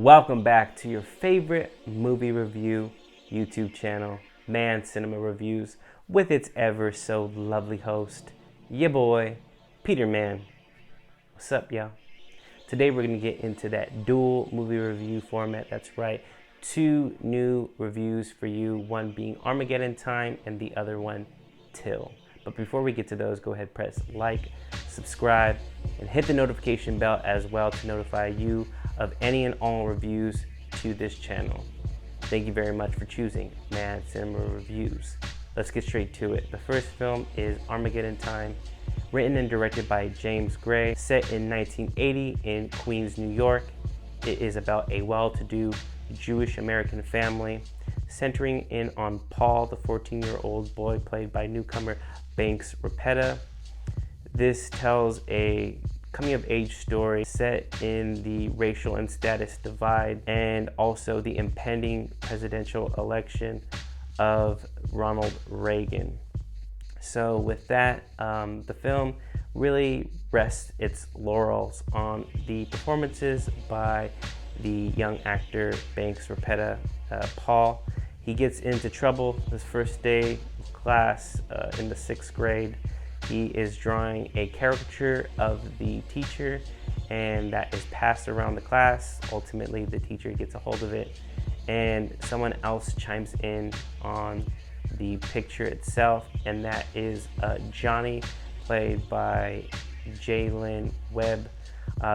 Welcome back to your favorite movie review YouTube channel, Mann Cinema Reviews, with its ever so lovely host, your boy, Peter Mann. What's up, y'all? Today we're going to get into that dual movie review format. That's right, two new reviews for you, one being Armageddon Time and the other one, Till. But before we get to those, go ahead, press like, subscribe, and hit the notification bell as well to notify you of any and all reviews to this channel. Thank you very much for choosing Mann Cinema Reviews. Let's get straight to it. The first film is Armageddon Time, written and directed by James Gray, set in 1980 in Queens, New York. It is about a well-to-do Jewish American family, centering in on Paul, the 14-year-old boy played by newcomer Banks Repeta. This tells a coming-of-age story set in the racial and status divide and also the impending presidential election of Ronald Reagan. So with that, the film really rests its laurels on the performances by the young actor Banks Repeta, Paul. He gets into trouble his first day of class in the 6th grade. He is drawing a caricature of the teacher, and that is passed around the class. Ultimately, the teacher gets a hold of it, and someone else chimes in on the picture itself, and that is Johnny, played by Jalen Webb,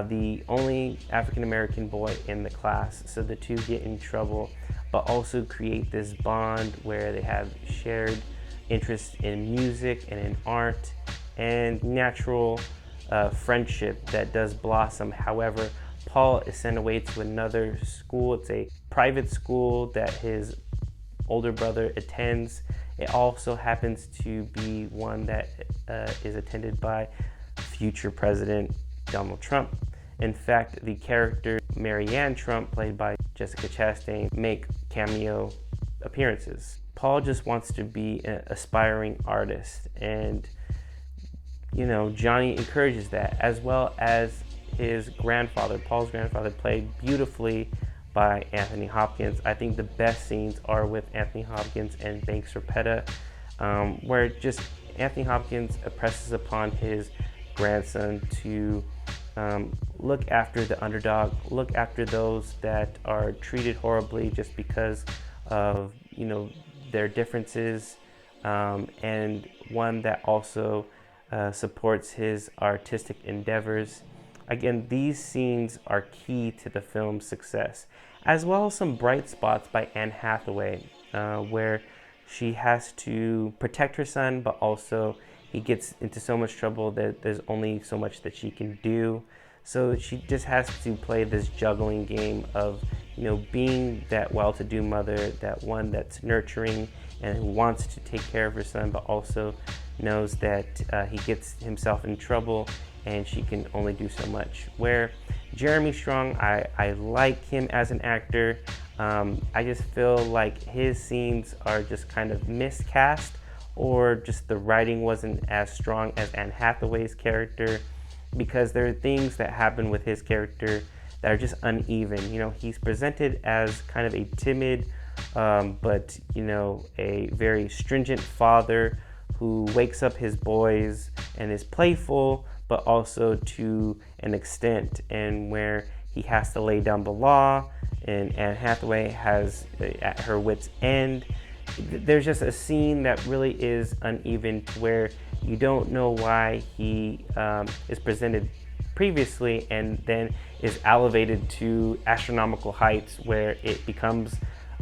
the only African-American boy in the class. So the two get in trouble, but also create this bond where they have shared interest in music and in art and natural friendship that does blossom. However, Paul is sent away to another school. It's a private school that his older brother attends. It also happens to be one that is attended by future President Donald Trump. In fact, the character Marianne Trump, played by Jessica Chastain, make cameo appearances. Paul just wants to be an aspiring artist, and Johnny encourages that, as well as his grandfather. Paul's grandfather, played beautifully by Anthony Hopkins. I think the best scenes are with Anthony Hopkins and Banks Repeta, where just Anthony Hopkins presses upon his grandson to look after the underdog, look after those that are treated horribly just because of their differences, and one that also supports his artistic endeavors. Again, these scenes are key to the film's success, as well as some bright spots by Anne Hathaway, where she has to protect her son, but also he gets into so much trouble that there's only so much that she can do. So she just has to play this juggling game of being that well-to-do mother, that one that's nurturing and who wants to take care of her son, but also knows that he gets himself in trouble and she can only do so much. Where Jeremy Strong, I like him as an actor. I just feel like his scenes are just kind of miscast, or just the writing wasn't as strong as Anne Hathaway's character, because there are things that happen with his character that are just uneven. He's presented as kind of a timid, but a very stringent father who wakes up his boys and is playful, but also to an extent, and where he has to lay down the law, and Anne Hathaway has at her wit's end. There's just a scene that really is uneven, to where you don't know why he is presented previously and then is elevated to astronomical heights where it becomes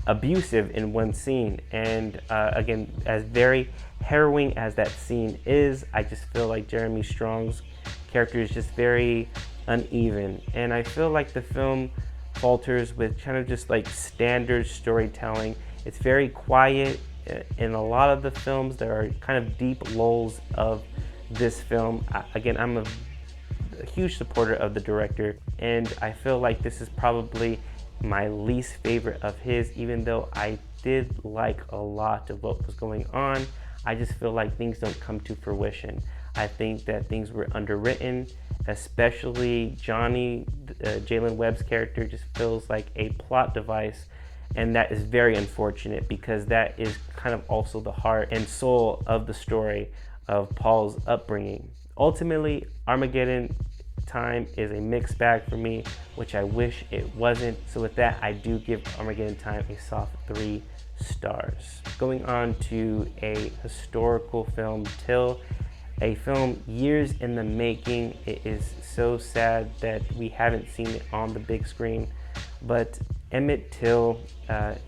abusive in one scene. And again, as very harrowing as that scene is, I just feel like Jeremy Strong's character is just very uneven, and I feel like the film falters with kind of just like standard storytelling. It's very quiet. In a lot of the films, there are kind of deep lulls of this film. Again, I'm a huge supporter of the director, and I feel like this is probably my least favorite of his. Even though I did like a lot of what was going on, I just feel like things don't come to fruition. I think that things were underwritten, especially Johnny, Jalen Webb's character, just feels like a plot device. And that is very unfortunate because that is kind of also the heart and soul of the story of Paul's upbringing. Ultimately, Armageddon Time is a mixed bag for me, which I wish it wasn't. So with that, I do give Armageddon Time a soft 3 stars. Going on to a historical film, Till, a film years in the making. It is so sad that we haven't seen it on the big screen, but Emmett Till,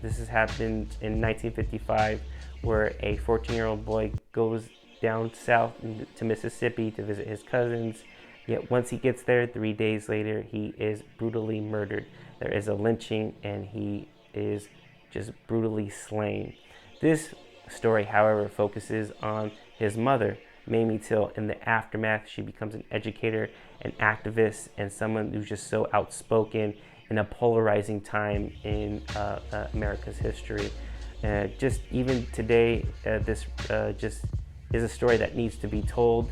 this has happened in 1955, where a 14-year-old boy goes down south to Mississippi to visit his cousins. Yet once he gets there, 3 days later, he is brutally murdered. There is a lynching and he is just brutally slain. This story, however, focuses on his mother, Mamie Till. In the aftermath, she becomes an educator, an activist, and someone who's just so outspoken in a polarizing time in America's history. Just even today, this just is a story that needs to be told.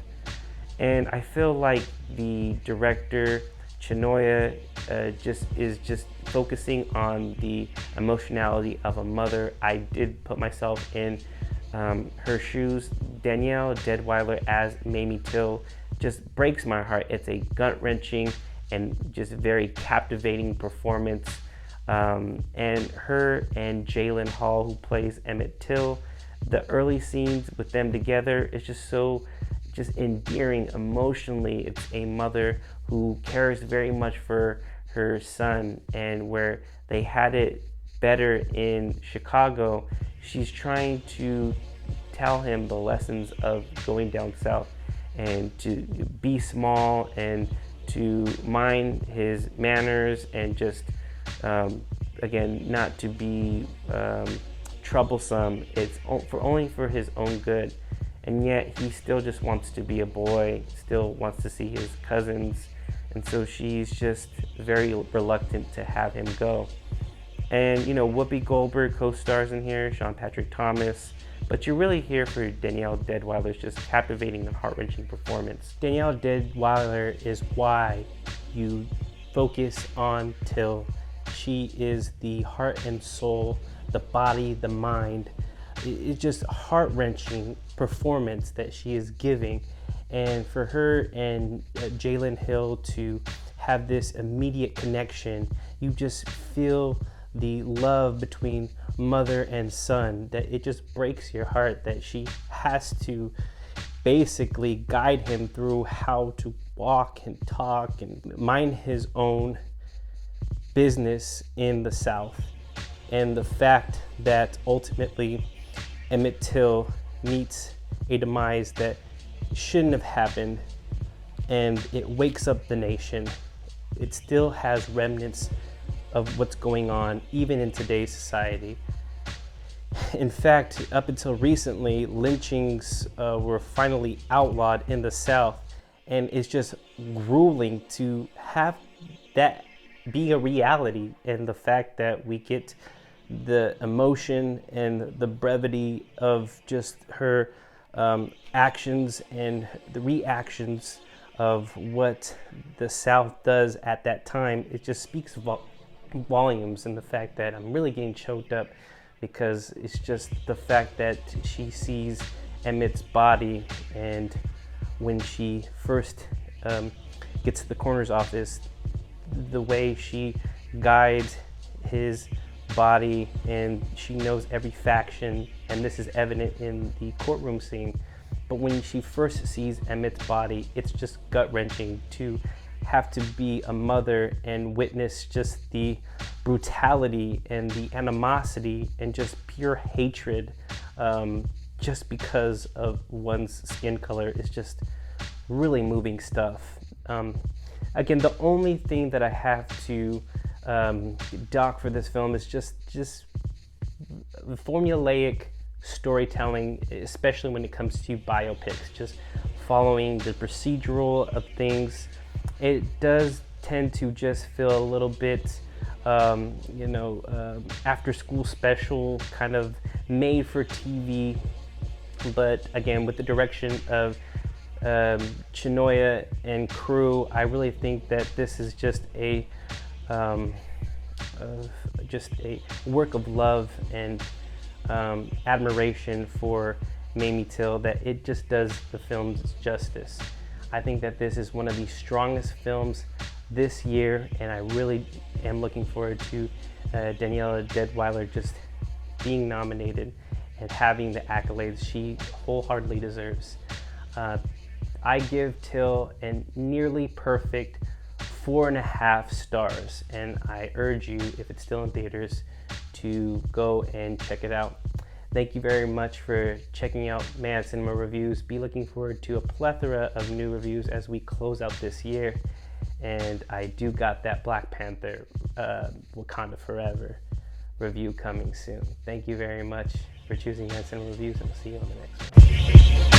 And I feel like the director, Chinoya, is just focusing on the emotionality of a mother. I did put myself in her shoes. Danielle Deadwyler as Mamie Till just breaks my heart. It's a gut-wrenching and just very captivating performance. And her and Jalen Hall, who plays Emmett Till, the early scenes with them together is just so endearing emotionally. It's a mother who cares very much for her son, and where they had it better in Chicago, she's trying to tell him the lessons of going down south and to be small and to mind his manners and just again, not to be troublesome. It's only for his own good. And yet he still just wants to be a boy, still wants to see his cousins. And so she's just very reluctant to have him go. And, you know, Whoopi Goldberg co-stars in here, Sean Patrick Thomas. But you're really here for Danielle Deadwyler's just captivating and heart-wrenching performance. Danielle Deadwyler is why you focus on Till. She is the heart and soul, the body, the mind. It's just a heart-wrenching performance that she is giving. And for her and Jalen Hill to have this immediate connection, you just feel the love between mother and son, that it just breaks your heart that she has to basically guide him through how to walk and talk and mind his own business in the South. And the fact that ultimately Emmett Till meets a demise that shouldn't have happened, and it wakes up the nation. It still has remnants of what's going on even in today's society. In fact, up until recently, lynchings were finally outlawed in the South, and it's just grueling to have that be a reality. And the fact that we get the emotion and the brevity of just her actions and the reactions of what the South does at that time, it just speaks volumes. And the fact that I'm really getting choked up because it's just the fact that she sees Emmett's body, and when she first gets to the coroner's office, the way she guides his body, and she knows every faction, and this is evident in the courtroom scene. But when she first sees Emmett's body, it's just gut-wrenching to have to be a mother and witness just the brutality and the animosity and just pure hatred just because of one's skin color. Is just really moving stuff. Again, the only thing that I have to doc for this film is just formulaic storytelling, especially when it comes to biopics, just following the procedural of things. It does tend to just feel a little bit after school special, kind of made for TV. But again, with the direction of Chinoya and crew. I really think that this is just a work of love and admiration for Mamie Till, that it just does the film's justice. I think that this is one of the strongest films this year, and I really am looking forward to Daniela Deadwyler just being nominated and having the accolades she wholeheartedly deserves. I give Till a nearly perfect 4.5 stars, and I urge you, if it's still in theaters, to go and check it out. Thank you very much for checking out Mann Cinema Reviews. Be looking forward to a plethora of new reviews as we close out this year. And I do got that Black Panther Wakanda Forever review coming soon. Thank you very much for choosing Mann Cinema Reviews, and I'll see you on the next one.